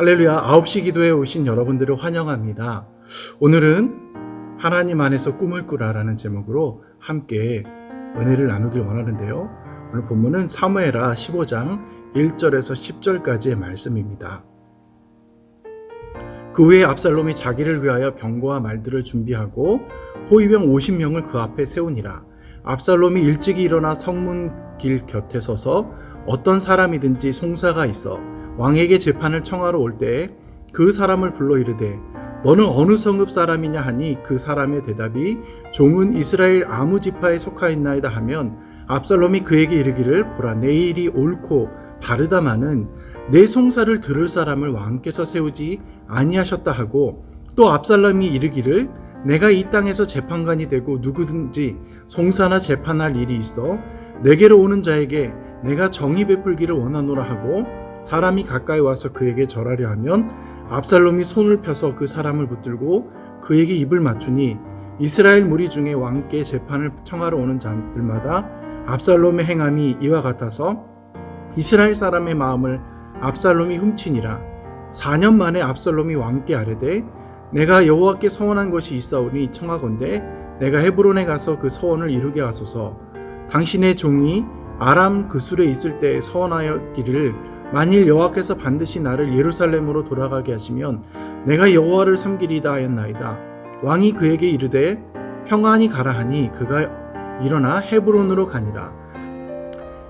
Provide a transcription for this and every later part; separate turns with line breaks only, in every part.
할렐루야, 9시 기도에 오신 여러분들을 환영합니다. 오늘은 하나님 안에서 꿈을 꾸라라는 제목으로 함께 은혜를 나누길 원하는데요. 오늘 본문은 사무엘하 15장 1절에서 10절까지의 말씀입니다. 그 후에 압살롬이 자기를 위하여 병거와 말들을 준비하고 호위병 50명을 그 앞에 세우니라. 압살롬이 일찍이 일어나 성문 길 곁에 서서 어떤 사람이든지 송사가 있어 왕에게 재판을 청하러 올 때에 그 사람을 불러 이르되 너는 어느 성읍 사람이냐 하니 그 사람의 대답이 종은 이스라엘 아무 지파에 속하였나이다 하면 압살롬이 그에게 이르기를 보라 내 일이 옳고 바르다마는 내 송사를 들을 사람을 왕께서 세우지 아니하셨다 하고 또 압살롬이 이르기를 내가 이 땅에서 재판관이 되고 누구든지 송사나 재판할 일이 있어 내게로 오는 자에게 내가 정의 베풀기를 원하노라 하고 사람이 가까이 와서 그에게 절하려 하면 압살롬이 손을 펴서 그 사람을 붙들고 그에게 입을 맞추니 이스라엘 무리 중에 왕께 재판을 청하러 오는 자들마다 압살롬의 행함이 이와 같아서 이스라엘 사람의 마음을 압살롬이 훔치니라. 4년 만에 압살롬이 왕께 아뢰되 내가 여호와께 서원한 것이 있사오니 청하건대 내가 헤브론에 가서 그 서원을 이루게 하소서. 당신의 종이 아람 그술에 있을 때 서원하였기를 만일 여호와께서 반드시 나를 예루살렘으로 돌아가게 하시면 내가 여호와를 섬기리다 하였나이다. 왕이 그에게 이르되 평안히 가라 하니 그가 일어나 헤브론으로 가니라.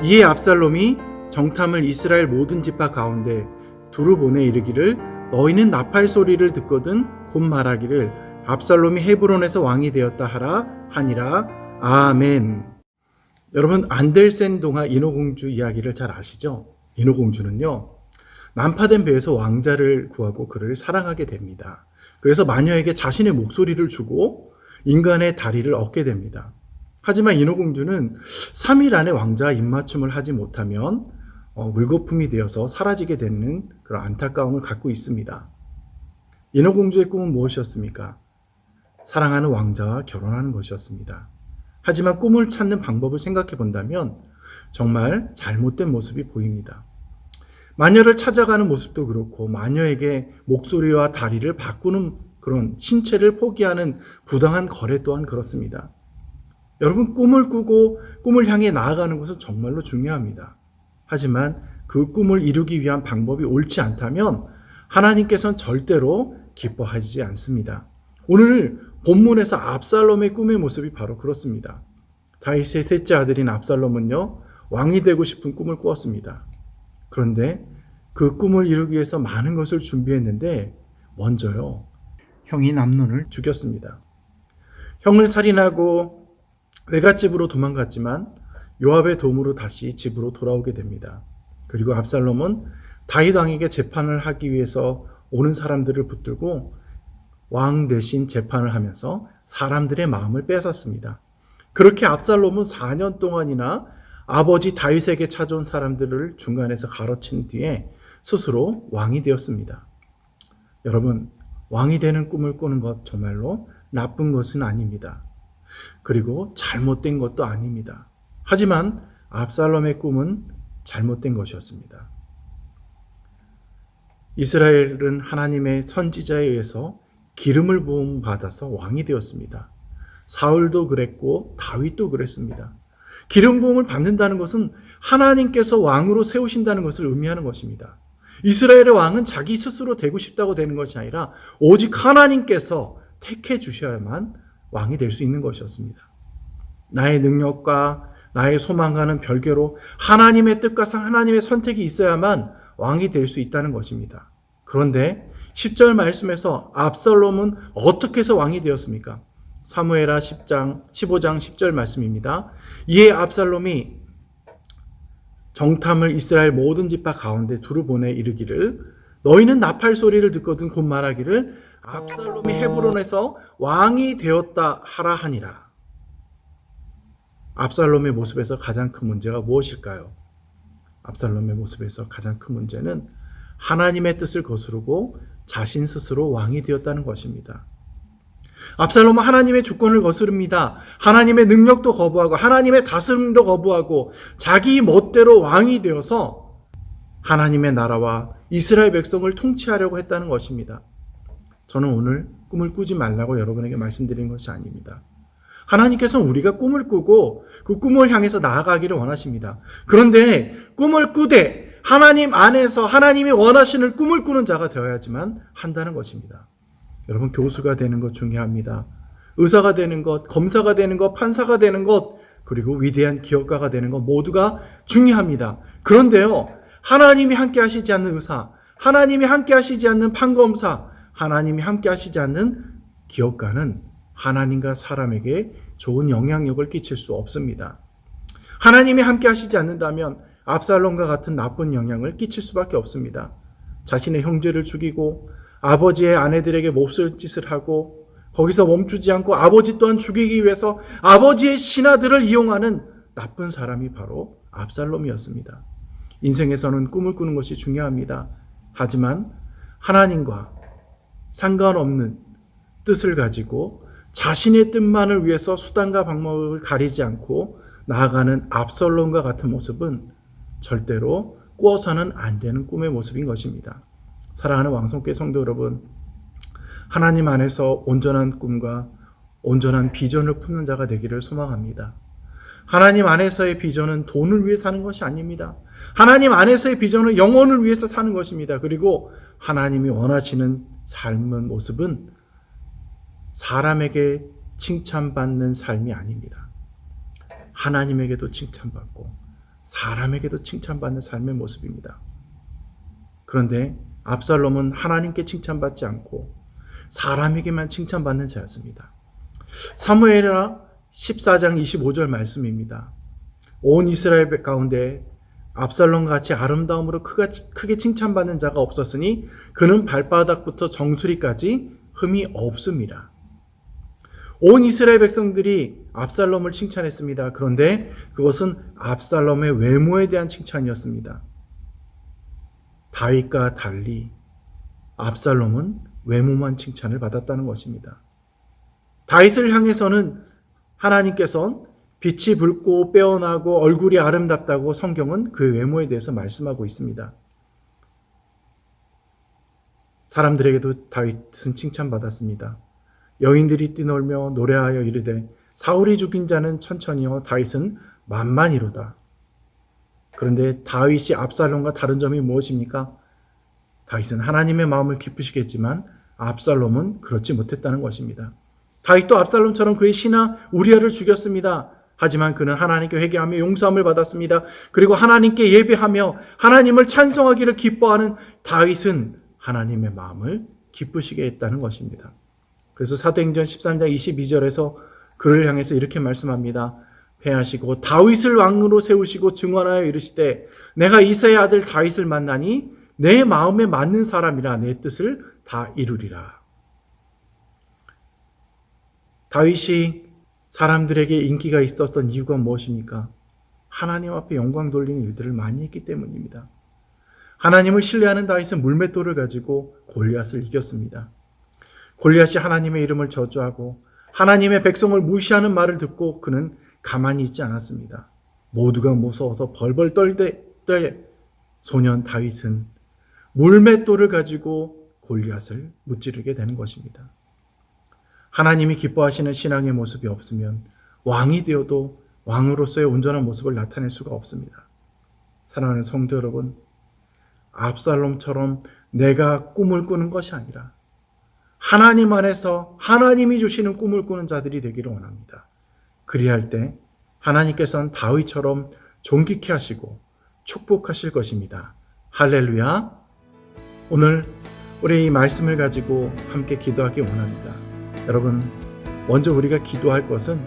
이에 압살롬이 정탐을 이스라엘 모든 지파 가운데 두루 보내 이르기를 너희는 나팔 소리를 듣거든 곧 말하기를 압살롬이 헤브론에서 왕이 되었다 하라 하니라. 아멘. 여러분, 안델센 동화 인어공주 이야기를 잘 아시죠? 인어공주는요, 난파된 배에서 왕자를 구하고 그를 사랑하게 됩니다. 그래서 마녀에게 자신의 목소리를 주고 인간의 다리를 얻게 됩니다. 하지만 인어공주는 3일 안에 왕자와 입맞춤을 하지 못하면 물거품이 되어서 사라지게 되는 그런 안타까움을 갖고 있습니다. 인어공주의 꿈은 무엇이었습니까? 사랑하는 왕자와 결혼하는 것이었습니다. 하지만 꿈을 찾는 방법을 생각해 본다면 정말 잘못된 모습이 보입니다. 마녀를 찾아가는 모습도 그렇고 마녀에게 목소리와 다리를 바꾸는 그런 신체를 포기하는 부당한 거래 또한 그렇습니다. 여러분, 꿈을 꾸고 꿈을 향해 나아가는 것은 정말로 중요합니다. 하지만 그 꿈을 이루기 위한 방법이 옳지 않다면 하나님께서는 절대로 기뻐하지 않습니다. 오늘 본문에서 압살롬의 꿈의 모습이 바로 그렇습니다. 다윗의 셋째 아들인 압살롬은요, 왕이 되고 싶은 꿈을 꾸었습니다. 그런데 그 꿈을 이루기 위해서 많은 것을 준비했는데 먼저요, 형인 암논을 죽였습니다. 형을 살인하고 외갓집으로 도망갔지만 요압의 도움으로 다시 집으로 돌아오게 됩니다. 그리고 압살롬은 다윗 왕에게 재판을 하기 위해서 오는 사람들을 붙들고 왕 대신 재판을 하면서 사람들의 마음을 뺏었습니다. 그렇게 압살롬은 4년 동안이나 아버지 다윗에게 찾아온 사람들을 중간에서 가로챈 뒤에 스스로 왕이 되었습니다. 여러분, 왕이 되는 꿈을 꾸는 것 정말로 나쁜 것은 아닙니다. 그리고 잘못된 것도 아닙니다. 하지만 압살롬의 꿈은 잘못된 것이었습니다. 이스라엘은 하나님의 선지자에 의해서 기름을 부음 받아서 왕이 되었습니다. 사울도 그랬고 다윗도 그랬습니다. 기름 부음을 받는다는 것은 하나님께서 왕으로 세우신다는 것을 의미하는 것입니다. 이스라엘의 왕은 자기 스스로 되고 싶다고 되는 것이 아니라 오직 하나님께서 택해 주셔야만 왕이 될 수 있는 것이었습니다. 나의 능력과 나의 소망과는 별개로 하나님의 뜻과 하나님의 선택이 있어야만 왕이 될 수 있다는 것입니다. 그런데 10절 말씀에서 압살롬은 어떻게 해서 왕이 되었습니까? 사무엘하 15장 10절 말씀입니다. 이에 압살롬이 정탐을 이스라엘 모든 지파 가운데 두루 보내 이르기를 너희는 나팔 소리를 듣거든 곧 말하기를 압살롬이 헤브론에서 왕이 되었다 하라 하니라. 압살롬의 모습에서 가장 큰 문제가 무엇일까요? 압살롬의 모습에서 가장 큰 문제는 하나님의 뜻을 거스르고 자신 스스로 왕이 되었다는 것입니다. 압살롬은 하나님의 주권을 거스릅니다. 하나님의 능력도 거부하고 하나님의 다스림도 거부하고 자기 멋대로 왕이 되어서 하나님의 나라와 이스라엘 백성을 통치하려고 했다는 것입니다. 저는 오늘 꿈을 꾸지 말라고 여러분에게 말씀드린 것이 아닙니다. 하나님께서는 우리가 꿈을 꾸고 그 꿈을 향해서 나아가기를 원하십니다. 그런데 꿈을 꾸되 하나님 안에서 하나님이 원하시는 꿈을 꾸는 자가 되어야지만 한다는 것입니다. 여러분, 교수가 되는 것 중요합니다. 의사가 되는 것, 검사가 되는 것, 판사가 되는 것, 그리고 위대한 기업가가 되는 것 모두가 중요합니다. 그런데요, 하나님이 함께 하시지 않는 의사, 하나님이 함께 하시지 않는 판검사, 하나님이 함께 하시지 않는 기업가는 하나님과 사람에게 좋은 영향력을 끼칠 수 없습니다. 하나님이 함께 하시지 않는다면 압살롬과 같은 나쁜 영향을 끼칠 수밖에 없습니다. 자신의 형제를 죽이고 아버지의 아내들에게 몹쓸 짓을 하고 거기서 멈추지 않고 아버지 또한 죽이기 위해서 아버지의 신하들을 이용하는 나쁜 사람이 바로 압살롬이었습니다. 인생에서는 꿈을 꾸는 것이 중요합니다. 하지만 하나님과 상관없는 뜻을 가지고 자신의 뜻만을 위해서 수단과 방법을 가리지 않고 나아가는 압살롬과 같은 모습은 절대로 꾸어서는 안 되는 꿈의 모습인 것입니다. 사랑하는 왕성교회 성도 여러분, 하나님 안에서 온전한 꿈과 온전한 비전을 품는 자가 되기를 소망합니다. 하나님 안에서의 비전은 돈을 위해 사는 것이 아닙니다. 하나님 안에서의 비전은 영혼을 위해서 사는 것입니다. 그리고 하나님이 원하시는 삶의 모습은 사람에게 칭찬받는 삶이 아닙니다. 하나님에게도 칭찬받고 사람에게도 칭찬받는 삶의 모습입니다. 그런데 압살롬은 하나님께 칭찬받지 않고 사람에게만 칭찬받는 자였습니다. 사무엘하 14장 25절 말씀입니다. 온 이스라엘 가운데 압살롬과 같이 아름다움으로 크게 칭찬받는 자가 없었으니 그는 발바닥부터 정수리까지 흠이 없습니다. 온 이스라엘 백성들이 압살롬을 칭찬했습니다. 그런데 그것은 압살롬의 외모에 대한 칭찬이었습니다. 다윗과 달리 압살롬은 외모만 칭찬을 받았다는 것입니다. 다윗을 향해서는 하나님께서 빛이 붉고 빼어나고 얼굴이 아름답다고 성경은 그 외모에 대해서 말씀하고 있습니다. 사람들에게도 다윗은 칭찬받았습니다. 여인들이 뛰놀며 노래하여 이르되 사울이 죽인 자는 천천히요 다윗은 만만이로다. 그런데 다윗이 압살롬과 다른 점이 무엇입니까? 다윗은 하나님의 마음을 기쁘시겠지만 압살롬은 그렇지 못했다는 것입니다. 다윗도 압살롬처럼 그의 신하 우리아를 죽였습니다. 하지만 그는 하나님께 회개하며 용서함을 받았습니다. 그리고 하나님께 예배하며 하나님을 찬송하기를 기뻐하는 다윗은 하나님의 마음을 기쁘시게 했다는 것입니다. 그래서 사도행전 13장 22절에서 그를 향해서 이렇게 말씀합니다. 패하시고 다윗을 왕으로 세우시고 증언하여 이르시되 내가 이새의 아들 다윗을 만나니 내 마음에 맞는 사람이라 내 뜻을 다 이루리라. 다윗이 사람들에게 인기가 있었던 이유가 무엇입니까? 하나님 앞에 영광 돌리는 일들을 많이 했기 때문입니다. 하나님을 신뢰하는 다윗은 물맷돌을 가지고 골리앗을 이겼습니다. 골리앗이 하나님의 이름을 저주하고 하나님의 백성을 무시하는 말을 듣고 그는 가만히 있지 않았습니다. 모두가 무서워서 벌벌 떨때 소년 다윗은 물맷돌을 가지고 골리앗을 무찌르게 되는 것입니다. 하나님이 기뻐하시는 신앙의 모습이 없으면 왕이 되어도 왕으로서의 온전한 모습을 나타낼 수가 없습니다. 사랑하는 성도 여러분, 압살롬처럼 내가 꿈을 꾸는 것이 아니라 하나님 안에서 하나님이 주시는 꿈을 꾸는 자들이 되기를 원합니다. 그리할 때 하나님께서는 다윗처럼 존귀케 하시고 축복하실 것입니다. 할렐루야. 오늘 우리 이 말씀을 가지고 함께 기도하기 원합니다. 여러분, 먼저 우리가 기도할 것은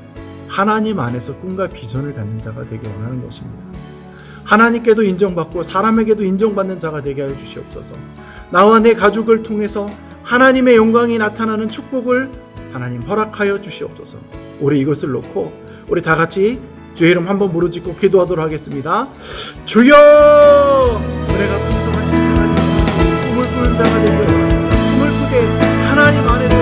하나님 안에서 꿈과 비전을 갖는 자가 되기 원하는 것입니다. 하나님께도 인정받고 사람에게도 인정받는 자가 되게 하여 주시옵소서. 나와 내 가족을 통해서 하나님의 영광이 나타나는 축복을 하나님 허락하여 주시옵소서. 우리 이것을 놓고 우리 다 같이 주의 이름 한번 부르짖고 기도하도록 하겠습니다. 주여! 은혜가 풍성하신 하나님, 꿈을 꾸는 자가 되기를 원합니다. 꿈을 꾸되 하나님 안에서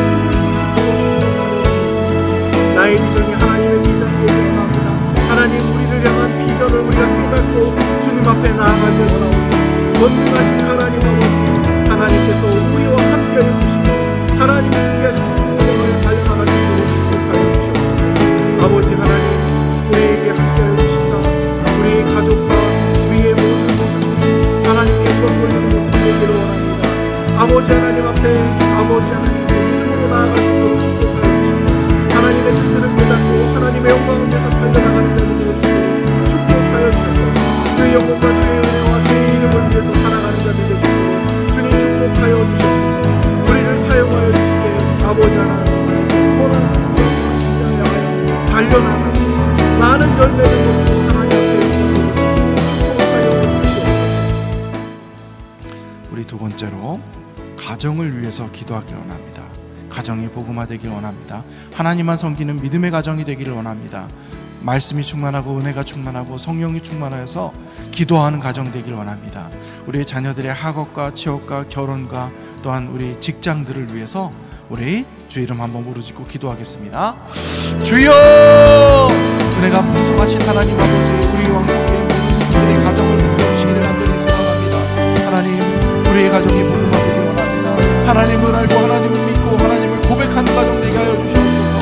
나의 비전이 하나님의 비전이 되기를 원합니다. 하나님, 우리를 향한 비전을 우리가 깨닫고 주님 앞에 나아가길 원합니다. 전능하신 하나님 아버지, 하나님께서 우리와 함께하여 주시고 하나님의 귀하신 풍성을 달려나갈 수 있도록 축복하여 주시옵소서. 아버지 하나님, 우리에게 함께하여 주시사 우리의 가족과 우리의 모든 모습이 하나님의 영광 돌리는 모습 되기를 원합니다. 아버지 하나님 앞에 아버지 하나님 믿음으로 나아갈 수 있도록 축복하여 주시고 하나님의 뜻을 깨닫고 하나님의 영광을 위해서 달려나가는 자들 되어주시고 축복하여 주셔서 주의 영광과 주의 은혜와 주의 이름을 위해서 살아가는 자들 되어주시고 주님 축복하여 주시옵소서. 우리를 사용하여 주시되 아버지 하나님 선한 것을 향하여 달려나가고 많은 열매를 얻고 하나님 앞에 축복하여 주시옵소서.
우리 두 번째로 가정을 위해서 기도하기를 원합니다. 가정이 복음화되기를 원합니다. 하나님만 섬기는 믿음의 가정이 되기를 원합니다. 말씀이 충만하고 은혜가 충만하고 성령이 충만하여서 기도하는 가정 되기를 원합니다. 우리 자녀들의 학업과 취업과 결혼과 또한 우리 직장들을 위해서 우리 주 이름 한번 부르짖고 기도하겠습니다. 주여, 은혜가 풍성하신 하나님 아버지, 우리 왕성의 모든 분들의 가정을 붙들어주시기를 간절히 소원합니다. 하나님, 우리의 가정이 복음화되기를 원합니다. 하나님을 알고 하나님을 믿고 하나님을 고백하는 가정 되게 하여 주시옵소서.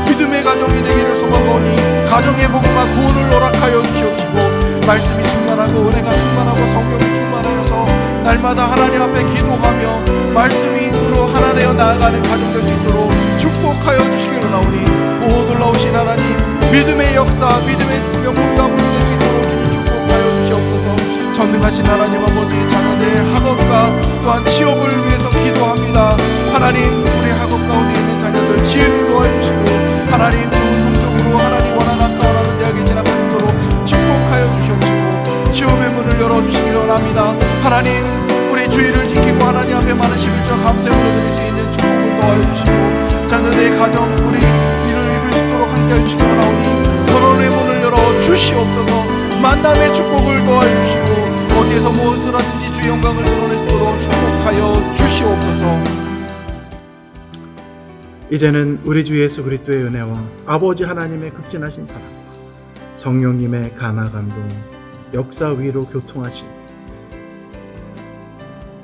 믿음의 가정이 되기를 소망하오니 가정의 복음과 구원을 허락하여 주시옵시고 말씀이 충만하고 은혜가 충만하고 성령이 충만하여서 날마다 하나님 앞에 기도하며 말씀으로 하나 되어 나아가는 가정 될 수 있도록 축복하여 주시기를 원하오니 오 놀라우신 하나님, 믿음의 역사, 믿음의 영혼 가문이 될 수 있도록 주님 축복하여 주시옵소서. 전능하신 하나님 아버지, 자녀들의 학업과 또한 취업을 위해서 기도합니다. 하나님, 우리 학업 가운데 있는 자녀들 지혜를 도와주시고 하나님 좋은 성적으로 하나님 원하는 학과 원하는 대학에 진학하도록 축복하여 주시옵시고 취업의 문을 열어주시기 원합니다. 하나님, 우리 주의를 지키고 하나님 앞에 많은 시민적 감사를 드릴 수 있는 축복을 도와주시고 자녀들의 가정 우리 일을 이룰 수 있도록 함께해 주시기 원하오니 결혼의 문을 열어 주시옵소서. 만남의 축복을 도와주시고 어디에서 무엇을 하든지 주의 영광을 드러내도록 축복하여 주시옵소서.
이제는 우리 주 예수 그리스도의 은혜와 아버지 하나님의 극진하신 사랑과 성령님의 감화 감동 역사 위로 교통하신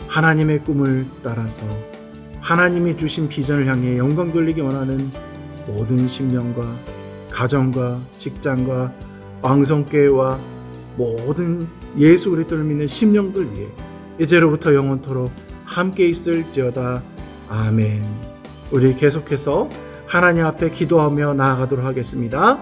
하나님의 꿈을 따라서 하나님이 주신 비전을 향해 영광 돌리기 원하는 모든 심령과 가정과 직장과 왕성교회와 모든 예수 그리스도를 믿는 심령들 위해 이제로부터 영원토록 함께 있을지어다. 아멘. 우리 계속해서 하나님 앞에 기도하며 나아가도록 하겠습니다.